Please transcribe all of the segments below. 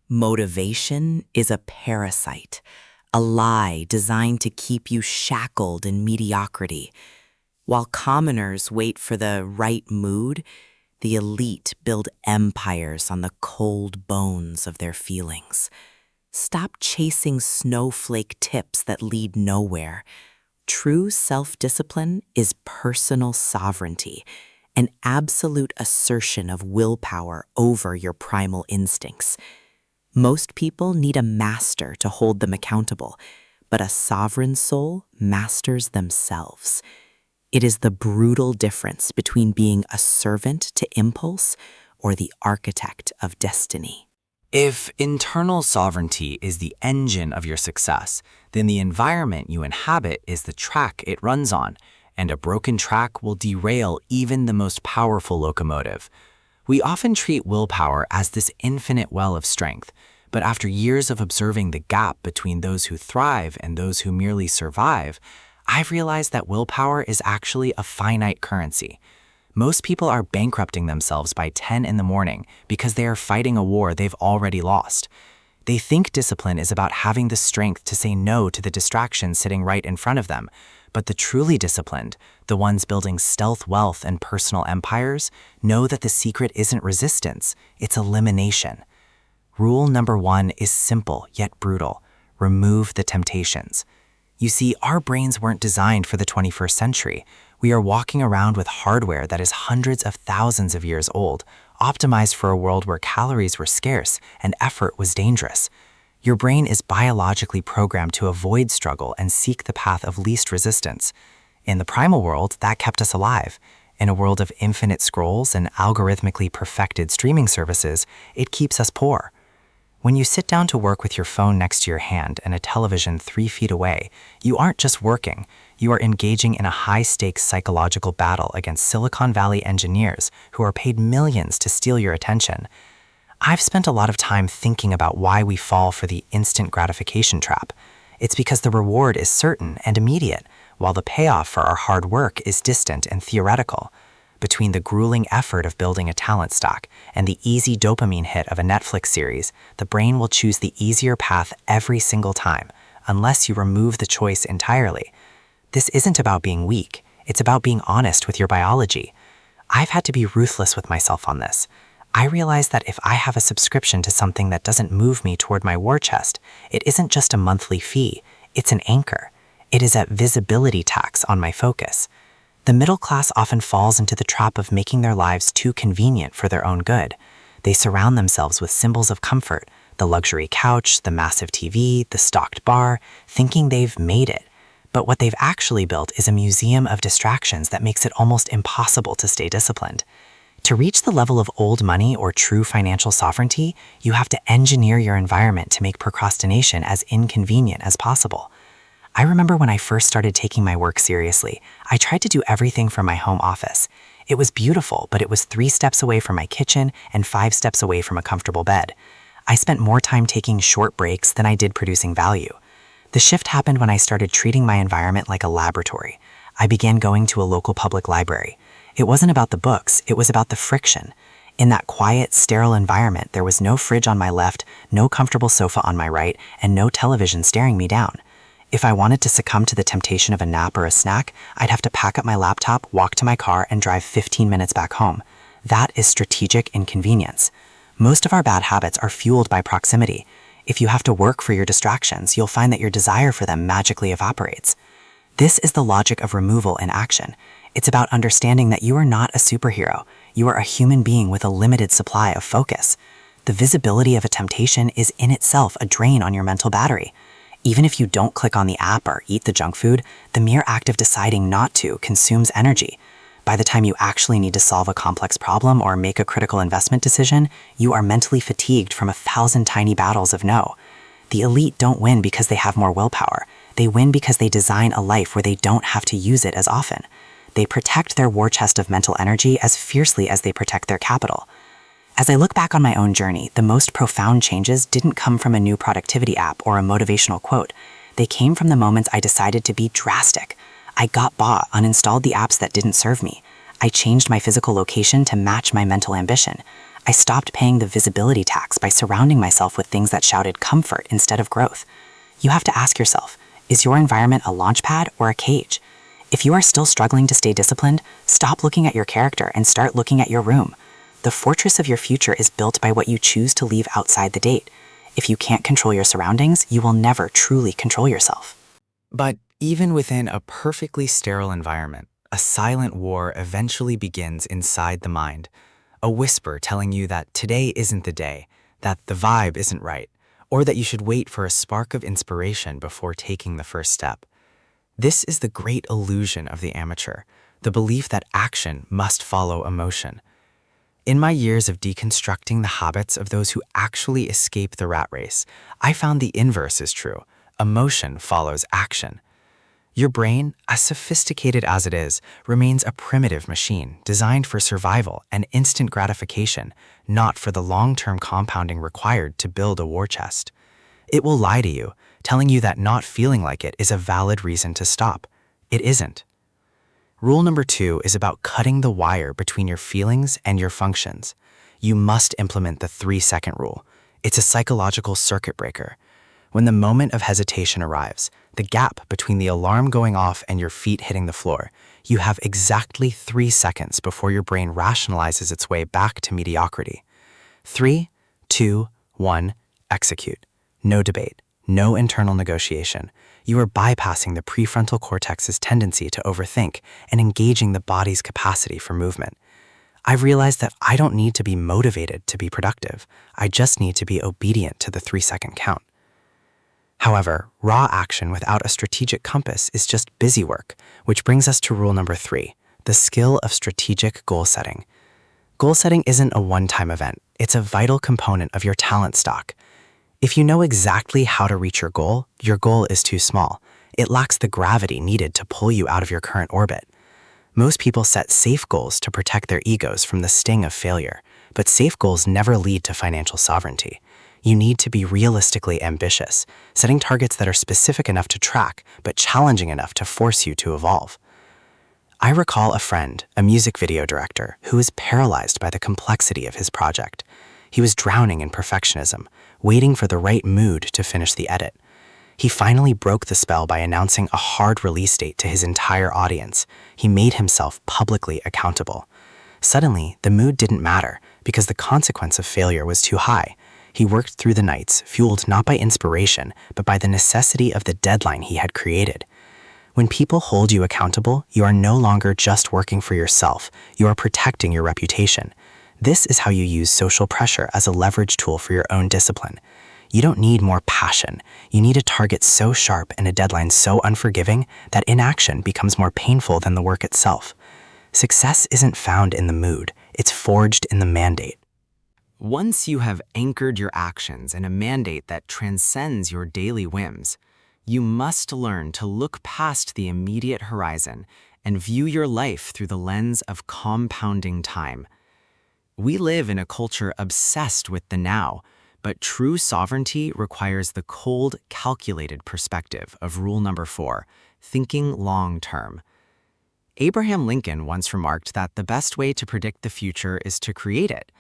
Motivation is a parasite, a lie designed to keep you shackled in mediocrity. While commoners wait for the right mood, the elite build empires on the cold bones of their feelings. Stop chasing snowflake tips that lead nowhere. True self-discipline is personal sovereignty, an absolute assertion of willpower over your primal instincts. Most people need a master to hold them accountable, but a sovereign soul masters themselves. It is the brutal difference between being a servant to impulse or the architect of destiny. If internal sovereignty is the engine of your success, then the environment you inhabit is the track it runs on, and a broken track will derail even the most powerful locomotive. We often treat willpower as this infinite well of strength, but after years of observing the gap between those who thrive and those who merely survive, I've realized that willpower is actually a finite currency. Most people are bankrupting themselves by 10 in the morning because they are fighting a war they've already lost. They think discipline is about having the strength to say no to the distractions sitting right in front of them, but the truly disciplined, the ones building stealth wealth and personal empires, know that the secret isn't resistance, it's elimination. Rule number 1 is simple yet brutal. Remove the temptations. You see, our brains weren't designed for the 21st century. We are walking around with hardware that is hundreds of thousands of years old, optimized for a world where calories were scarce and effort was dangerous. Your brain is biologically programmed to avoid struggle and seek the path of least resistance. In the primal world, that kept us alive. In a world of infinite scrolls and algorithmically perfected streaming services, it keeps us poor. When you sit down to work with your phone next to your hand and a television 3 feet away, you aren't just working, you are engaging in a high-stakes psychological battle against Silicon Valley engineers who are paid millions to steal your attention. I've spent a lot of time thinking about why we fall for the instant gratification trap. It's because the reward is certain and immediate, while the payoff for our hard work is distant and theoretical. Between the grueling effort of building a talent stock and the easy dopamine hit of a Netflix series, the brain will choose the easier path every single time, unless you remove the choice entirely. This isn't about being weak, it's about being honest with your biology. I've had to be ruthless with myself on this. I realize that if I have a subscription to something that doesn't move me toward my war chest, it isn't just a monthly fee, it's an anchor. It is a visibility tax on my focus. The middle class often falls into the trap of making their lives too convenient for their own good. They surround themselves with symbols of comfort, the luxury couch, the massive TV, the stocked bar, thinking they've made it. But what they've actually built is a museum of distractions that makes it almost impossible to stay disciplined. To reach the level of old money or true financial sovereignty, you have to engineer your environment to make procrastination as inconvenient as possible. I remember when I first started taking my work seriously, I tried to do everything from my home office. It was beautiful, but it was 3 steps away from my kitchen and 5 steps away from a comfortable bed. I spent more time taking short breaks than I did producing value. The shift happened when I started treating my environment like a laboratory. I began going to a local public library. It wasn't about the books, it was about the friction. In that quiet, sterile environment, there was no fridge on my left, no comfortable sofa on my right, and no television staring me down. If I wanted to succumb to the temptation of a nap or a snack, I'd have to pack up my laptop, walk to my car, and drive 15 minutes back home. That is strategic inconvenience. Most of our bad habits are fueled by proximity. If you have to work for your distractions, you'll find that your desire for them magically evaporates. This is the logic of removal in action. It's about understanding that you are not a superhero. You are a human being with a limited supply of focus. The visibility of a temptation is in itself a drain on your mental battery. Even if you don't click on the app or eat the junk food, the mere act of deciding not to consumes energy. By the time you actually need to solve a complex problem or make a critical investment decision, you are mentally fatigued from 1,000 tiny battles of no. The elite don't win because they have more willpower. They win because they design a life where they don't have to use it as often. They protect their war chest of mental energy as fiercely as they protect their capital. As I look back on my own journey, the most profound changes didn't come from a new productivity app or a motivational quote. They came from the moments I decided to be drastic. I got bought, uninstalled the apps that didn't serve me. I changed my physical location to match my mental ambition. I stopped paying the visibility tax by surrounding myself with things that shouted comfort instead of growth. You have to ask yourself, is your environment a launch pad or a cage? If you are still struggling to stay disciplined, stop looking at your character and start looking at your room. The fortress of your future is built by what you choose to leave outside the date. If you can't control your surroundings, you will never truly control yourself. But even within a perfectly sterile environment, a silent war eventually begins inside the mind. A whisper telling you that today isn't the day, that the vibe isn't right, or that you should wait for a spark of inspiration before taking the first step. This is the great illusion of the amateur, the belief that action must follow emotion. In my years of deconstructing the habits of those who actually escape the rat race, I found the inverse is true. Emotion follows action. Your brain, as sophisticated as it is, remains a primitive machine designed for survival and instant gratification, not for the long-term compounding required to build a war chest. It will lie to you, telling you that not feeling like it is a valid reason to stop. It isn't. Rule number 2 is about cutting the wire between your feelings and your functions. You must implement the 3-second rule. It's a psychological circuit breaker. When the moment of hesitation arrives, the gap between the alarm going off and your feet hitting the floor, you have exactly 3 seconds before your brain rationalizes its way back to mediocrity. 3, 2, 1, execute. No debate, no internal negotiation. You are bypassing the prefrontal cortex's tendency to overthink and engaging the body's capacity for movement. I've realized that I don't need to be motivated to be productive. I just need to be obedient to the 3-second count. However, raw action without a strategic compass is just busy work, which brings us to rule number 3, the skill of strategic goal setting. Goal setting isn't a one-time event. It's a vital component of your talent stock. If you know exactly how to reach your goal is too small. It lacks the gravity needed to pull you out of your current orbit. Most people set safe goals to protect their egos from the sting of failure, but safe goals never lead to financial sovereignty. You need to be realistically ambitious, setting targets that are specific enough to track, but challenging enough to force you to evolve. I recall a friend, a music video director, who was paralyzed by the complexity of his project. He was drowning in perfectionism, waiting for the right mood to finish the edit. He finally broke the spell by announcing a hard release date to his entire audience. He made himself publicly accountable. Suddenly, the mood didn't matter because the consequence of failure was too high. He worked through the nights, fueled not by inspiration, but by the necessity of the deadline he had created. When people hold you accountable, you are no longer just working for yourself, you are protecting your reputation. This is how you use social pressure as a leverage tool for your own discipline. You don't need more passion. You need a target so sharp and a deadline so unforgiving that inaction becomes more painful than the work itself. Success isn't found in the mood, it's forged in the mandate. Once you have anchored your actions in a mandate that transcends your daily whims, you must learn to look past the immediate horizon and view your life through the lens of compounding time. We live in a culture obsessed with the now, but true sovereignty requires the cold, calculated perspective of rule number 4, thinking long-term. Abraham Lincoln once remarked that the best way to predict the future is to create it.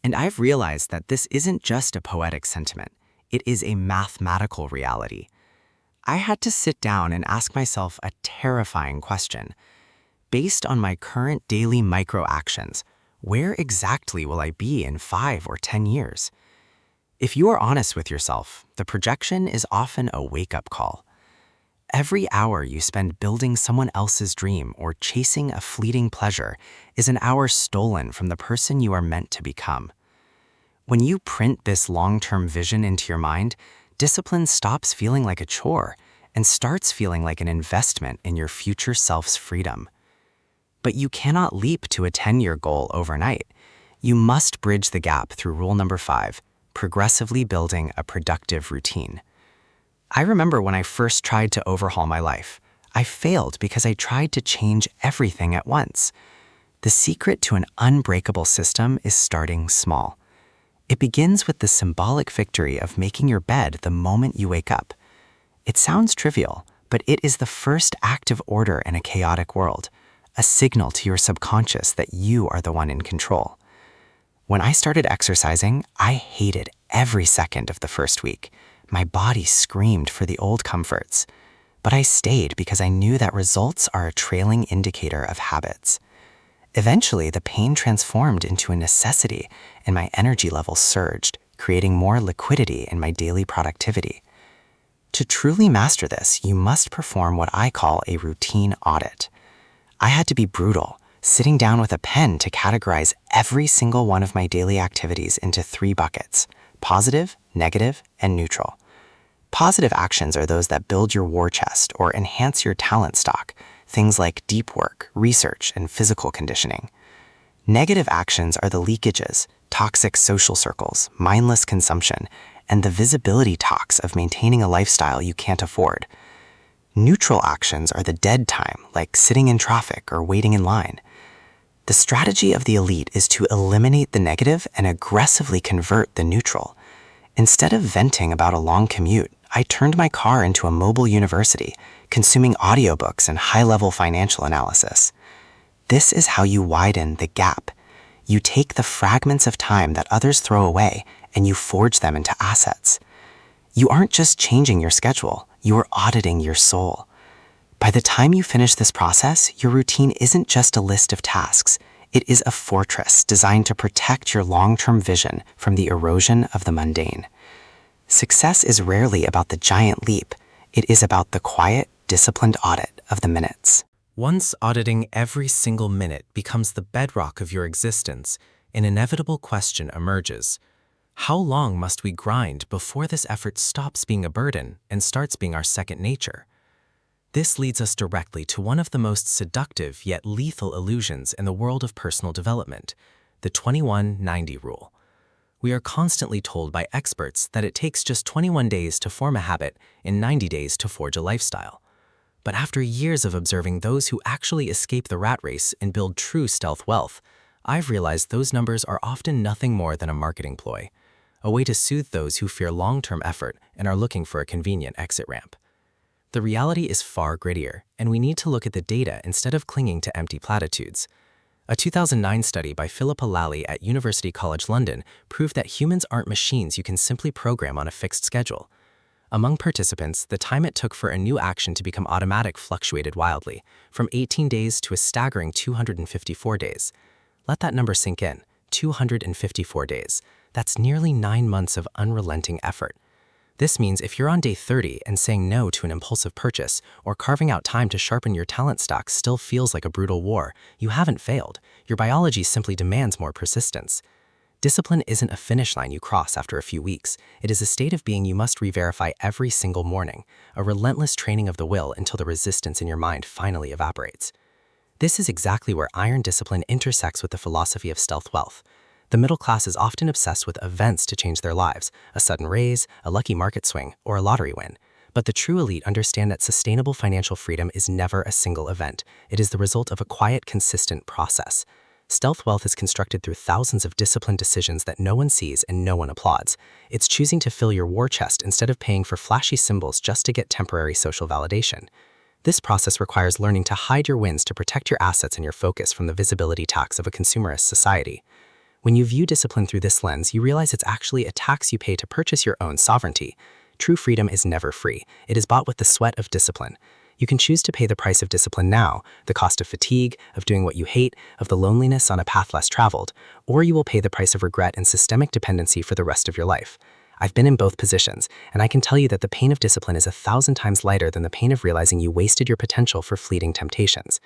And I've realized that this isn't just a poetic sentiment, it is a mathematical reality. I had to sit down and ask myself a terrifying question. Based on my current daily micro-actions, where exactly will I be in 5 or 10 years? If you are honest with yourself, the projection is often a wake-up call. Every hour you spend building someone else's dream or chasing a fleeting pleasure is an hour stolen from the person you are meant to become. When you print this long-term vision into your mind, discipline stops feeling like a chore and starts feeling like an investment in your future self's freedom. But you cannot leap to a 10-year goal overnight. You must bridge the gap through rule number 5, progressively building a productive routine. I remember when I first tried to overhaul my life. I failed because I tried to change everything at once. The secret to an unbreakable system is starting small. It begins with the symbolic victory of making your bed the moment you wake up. It sounds trivial, but it is the first act of order in a chaotic world, a signal to your subconscious that you are the one in control. When I started exercising, I hated every second of the first week. My body screamed for the old comforts. But I stayed because I knew that results are a trailing indicator of habits. Eventually, the pain transformed into a necessity and my energy levels surged, creating more liquidity in my daily productivity. To truly master this, you must perform what I call a routine audit. I had to be brutal, sitting down with a pen to categorize every single one of my daily activities into 3 buckets: positive, negative, and neutral. Positive actions are those that build your war chest or enhance your talent stock, things like deep work, research, and physical conditioning. Negative actions are the leakages, toxic social circles, mindless consumption, and the visibility tox of maintaining a lifestyle you can't afford. Neutral actions are the dead time, like sitting in traffic or waiting in line. The strategy of the elite is to eliminate the negative and aggressively convert the neutral. Instead of venting about a long commute, I turned my car into a mobile university, consuming audiobooks and high-level financial analysis. This is how you widen the gap. You take the fragments of time that others throw away and you forge them into assets. You aren't just changing your schedule, you are auditing your soul. By the time you finish this process, your routine isn't just a list of tasks. It is a fortress designed to protect your long-term vision from the erosion of the mundane. Success is rarely about the giant leap. It is about the quiet, disciplined audit of the minutes. Once auditing every single minute becomes the bedrock of your existence, an inevitable question emerges. How long must we grind before this effort stops being a burden and starts being our second nature? This leads us directly to one of the most seductive yet lethal illusions in the world of personal development, the 21-90 rule. We are constantly told by experts that it takes just 21 days to form a habit and 90 days to forge a lifestyle. But after years of observing those who actually escape the rat race and build true stealth wealth, I've realized those numbers are often nothing more than a marketing ploy, a way to soothe those who fear long-term effort and are looking for a convenient exit ramp. The reality is far grittier, and we need to look at the data instead of clinging to empty platitudes. A 2009 study by Philippa Lally at University College London proved that humans aren't machines you can simply program on a fixed schedule. Among participants, the time it took for a new action to become automatic fluctuated wildly, from 18 days to a staggering 254 days. Let that number sink in, 254 days. That's nearly 9 months of unrelenting effort. This means if you're on day 30 and saying no to an impulsive purchase or carving out time to sharpen your talent stock still feels like a brutal war, you haven't failed. Your biology simply demands more persistence. Discipline isn't a finish line you cross after a few weeks. It is a state of being you must re-verify every single morning, a relentless training of the will until the resistance in your mind finally evaporates. This is exactly where iron discipline intersects with the philosophy of stealth wealth. The middle class is often obsessed with events to change their lives, a sudden raise, a lucky market swing, or a lottery win. But the true elite understand that sustainable financial freedom is never a single event. It is the result of a quiet, consistent process. Stealth wealth is constructed through thousands of disciplined decisions that no one sees and no one applauds. It's choosing to fill your war chest instead of paying for flashy symbols just to get temporary social validation. This process requires learning to hide your wins to protect your assets and your focus from the visibility tax of a consumerist society. When you view discipline through this lens, you realize it's actually a tax you pay to purchase your own sovereignty. True freedom is never free. It is bought with the sweat of discipline. You can choose to pay the price of discipline now, the cost of fatigue, of doing what you hate, of the loneliness on a path less traveled, or you will pay the price of regret and systemic dependency for the rest of your life. I've been in both positions, and I can tell you that the pain of discipline is 1,000 times lighter than the pain of realizing you wasted your potential for fleeting temptations.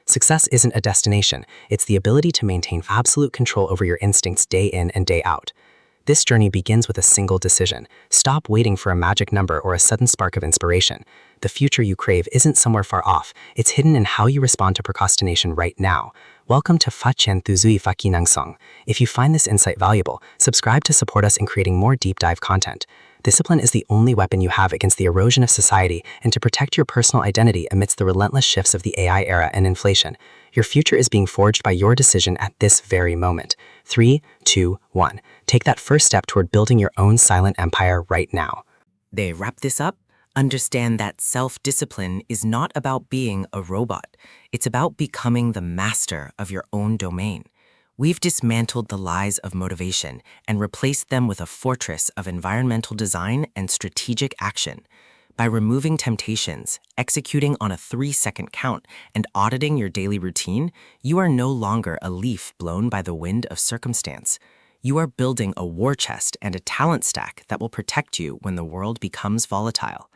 Success isn't a destination, it's the ability to maintain absolute control over your instincts day in and day out. This journey begins with a single decision. Stop waiting for a magic number or a sudden spark of inspiration. The future you crave isn't somewhere far off, it's hidden in how you respond to procrastination right now. Welcome to Fachen Thuzui Fakinang Song. If you find this insight valuable, subscribe to support us in creating more deep dive content. Discipline is the only weapon you have against the erosion of society and to protect your personal identity amidst the relentless shifts of the AI era and inflation. Your future is being forged by your decision at this very moment. 3, 2, 1. Take that first step toward building your own silent empire right now. They wrap this up. Understand that self-discipline is not about being a robot. It's about becoming the master of your own domain. We've dismantled the lies of motivation and replaced them with a fortress of environmental design and strategic action. By removing temptations, executing on a 3-second count, and auditing your daily routine, you are no longer a leaf blown by the wind of circumstance. You are building a war chest and a talent stack that will protect you when the world becomes volatile.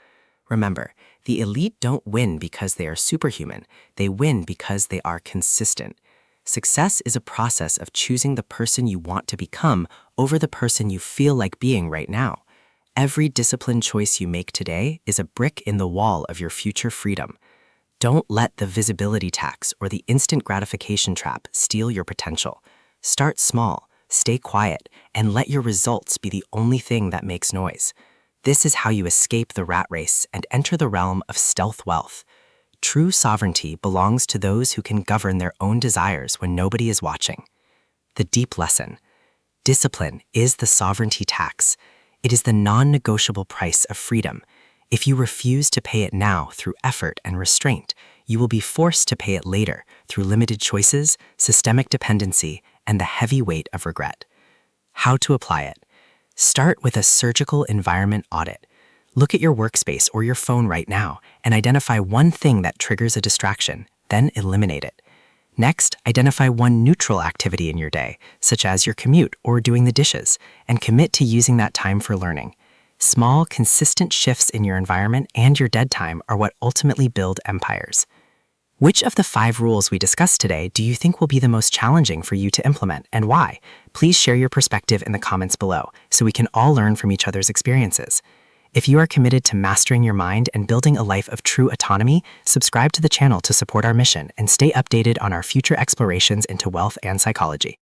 Remember, the elite don't win because they are superhuman. They win because they are consistent. Success is a process of choosing the person you want to become over the person you feel like being right now. Every disciplined choice you make today is a brick in the wall of your future freedom. Don't let the visibility tax or the instant gratification trap steal your potential. Start small, stay quiet, and let your results be the only thing that makes noise. This is how you escape the rat race and enter the realm of stealth wealth. True sovereignty belongs to those who can govern their own desires when nobody is watching. The deep lesson. Discipline is the sovereignty tax. It is the non-negotiable price of freedom. If you refuse to pay it now through effort and restraint, you will be forced to pay it later through limited choices, systemic dependency, and the heavy weight of regret. How to apply it? Start with a surgical environment audit. Look at your workspace or your phone right now and identify one thing that triggers a distraction, then eliminate it. Next, identify one neutral activity in your day, such as your commute or doing the dishes, and commit to using that time for learning. Small, consistent shifts in your environment and your dead time are what ultimately build empires. Which of the 5 rules we discussed today do you think will be the most challenging for you to implement, and why? Please share your perspective in the comments below so we can all learn from each other's experiences. If you are committed to mastering your mind and building a life of true autonomy, subscribe to the channel to support our mission and stay updated on our future explorations into wealth and psychology.